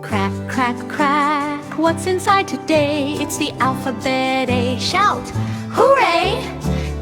Crack, crack, crack, what's inside today? It's the alphabet A. Shout, hooray!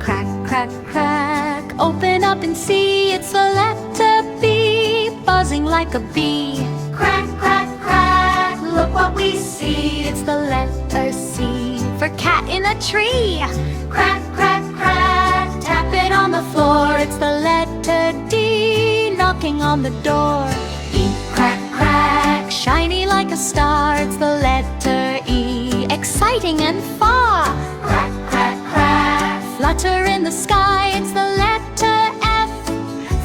Crack, crack, crack, open up and see. It's the letter B, buzzing like a bee. Crack, crack, crack, look what we see. It's the letter C, for cat in a tree. Crack, crack, crack, tap it on the floor. It's the letter D, knocking on the door. E, crack, crack, shiny like a star. It's the letter E, exciting and far. Crack, crack, crack, flutter in the sky. It's the letter F,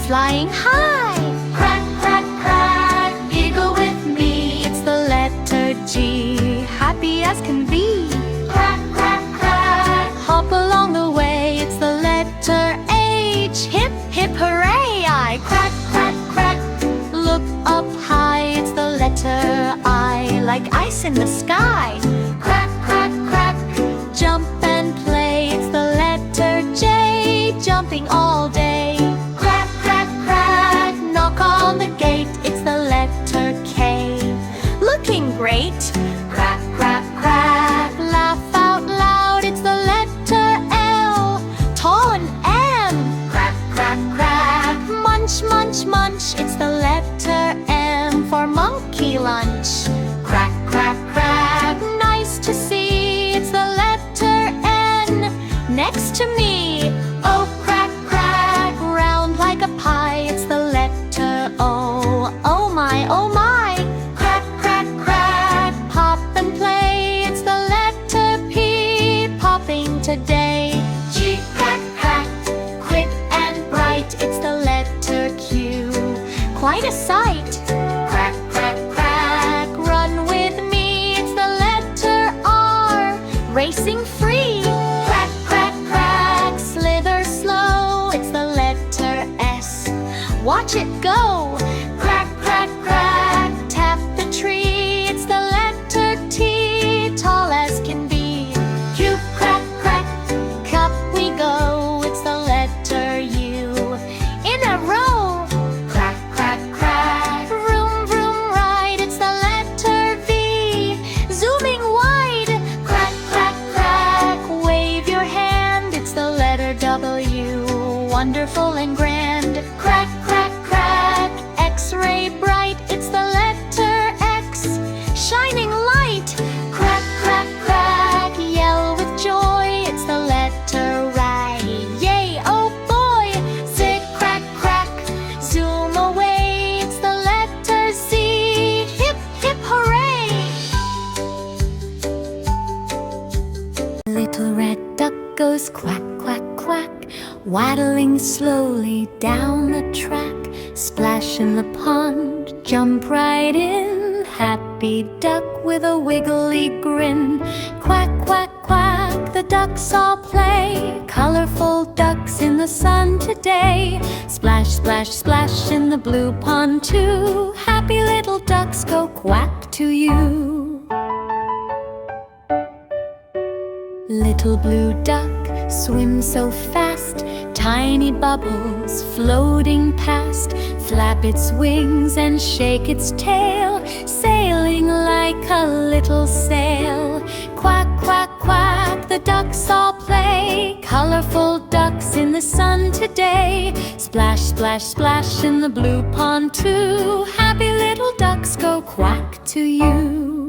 flying high. Crack, crack, crack, giggle with me. It's the letter G, happy as can be. Crack, crack, crack, hop along the way. It's the letter H, hip, hip, hooray! I crack, crack, crack, look up high. It's the letter I, like ice in the sky. Crack, crack, crack, jump and play. It's the letter J, jumping all day. Crack, crack, crack, knock on the gate. It's the letter K, looking great. Crack, crack, crack, laugh out loud. It's the letter L, tall and M. Crack, crack, crack, munch, munch, munch. It's the letter M, for monkey lunch. Crack, crack, crack, nice to see. It's the letter N, next to me. Oh, crack, crack, round like a pie. It's the letter O, oh my, oh my. Crack, crack, crack, pop and play. It's the letter P, popping today. G, crack, crack, quick and bright. It's the letter Q, quite a sight. Crack, crack, crack, run with me. It's the letter R, racing free. Crack, crack, crack, slither slow. It's the letter S, watch it go. Crack, crack, crack, tap the tree. It's the letter T, tall as can be. Q, crack, crack, cup we go. It's the letter U, in a row. Crack, crack, crack, vroom, vroom, ride. It's the letter V, zooming wide. Crack, crack, crack, wave your hand. It's the letter W, wonderful and grand. Crack, crack, crack, X-ray bright. It's the letter X, shining light. Crack, crack, crack, yell with joy. It's the letter Y, yay, oh boy. Zig, crack, crack, zoom away. It's the letter Z, hip, hip, hooray! Little red duck goes quack, quack, quack, waddling slowly down the track. Splash in the pond, jump right in. Happy duck with a wiggly grin. Quack, quack, quack, the ducks all play. Colorful ducks in the sun today. Splash, splash, splash in the blue pond too. Happy little ducks go quack to you. Little blue duck swims so fast, tiny bubbles floating past. Flap its wings and shake its tail, sailing like a little sail. Quack, quack, quack, the ducks all play. Colorful ducks in the sun today. Splash, splash, splash in the blue pond too. Happy little ducks go quack to you.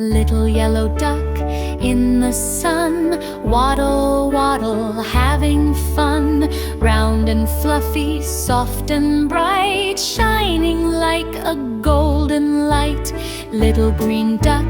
Little yellow duck in the sun, waddle, waddle, having fun. Round and fluffy, soft and bright, shining like a golden light. Little green duck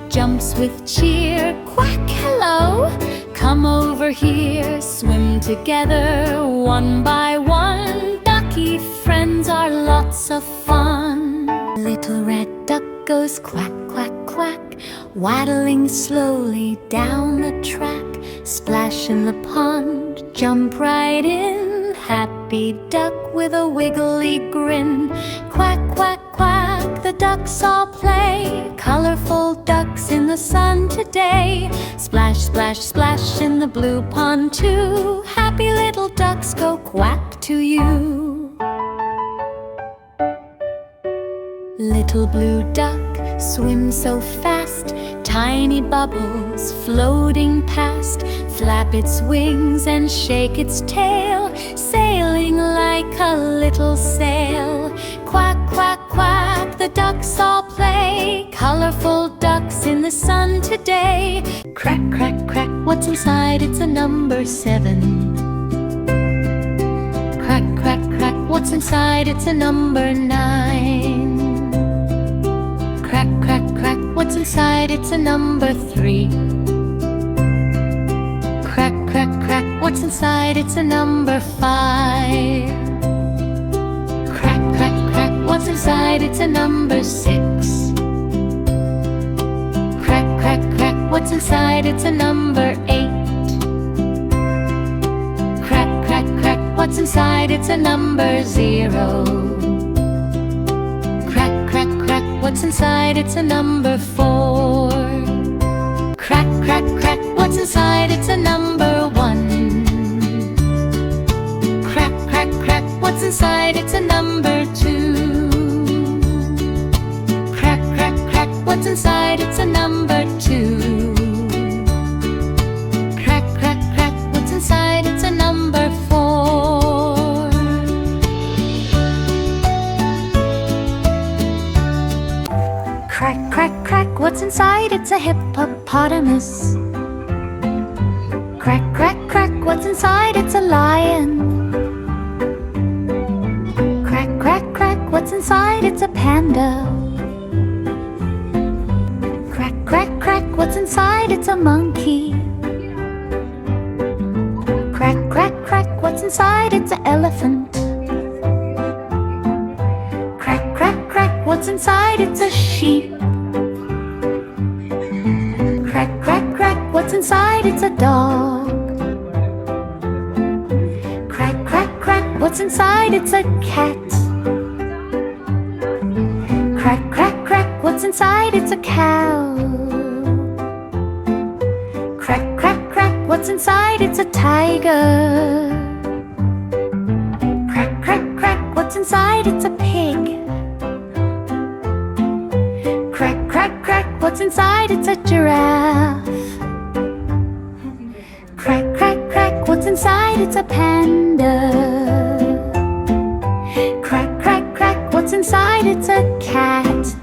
jumps with cheer. Quack, hello, come over here. Swim together, one by one. Ducky friends are lots of fun. Little red duck goes quack, quack, quack, waddling slowly down the track. Splash in the pond, jump right in. Happy duck with a wiggly grin. Quack, quack, quack, the ducks all play. Colorful ducks in the sun today. Splash, splash, splash in the blue pond too. Happy little ducks go quack to you. Little blue duck swims so fast, tiny bubbles floating past. Flap its wings and shake its tail, sailing like a little sail. Quack, quack, quack, the ducks all play. Colorful ducks in the sun today. Crack, crack, crack, what's inside? It's a number 7. Crack, crack, crack, what's inside? It's a number 9. Crack, crack, crack, what's inside? It's a number 3. Crack, crack, crack, what's inside? It's a number 5. Crack, crack, crack, what's inside? It's a number 6. Crack, crack, crack, what's inside? It's a number 8. Crack, crack, crack, what's inside? It's a number 0. What's inside? It's a number 4. Crack, crack, crack, what's inside? It's a number 1. Crack, crack, crack, what's inside? It's a number 2. Crack, crack, crack, what's inside? It's a number 2. Crack, crack, crack, what's inside? It's a number 4. Crack, crack, crack, what's inside? It's a hippopotamus. Crack, crack, crack, what's inside? It's a lion. Crack, crack, crack, what's inside? It's a panda. Crack, crack, crack, what's inside? It's a monkey. Crack, crack, crack, what's inside? It's an elephant. Crack, crack, crack, what's inside? It's a sheep. Crack, crack, crack, what's inside? It's a dog. Crack, crack, crack, what's inside? It's a cat. Crack, crack, crack, what's inside? It's a cow. Crack, crack, crack, what's inside? It's a tiger. Crack, crack, crack, what's inside? It's a pig. Crack, crack, crack, what's inside? It's a giraffe. Crack, crack, crack, what's inside? It's a panda. Crack, crack, crack, what's inside? It's a cat.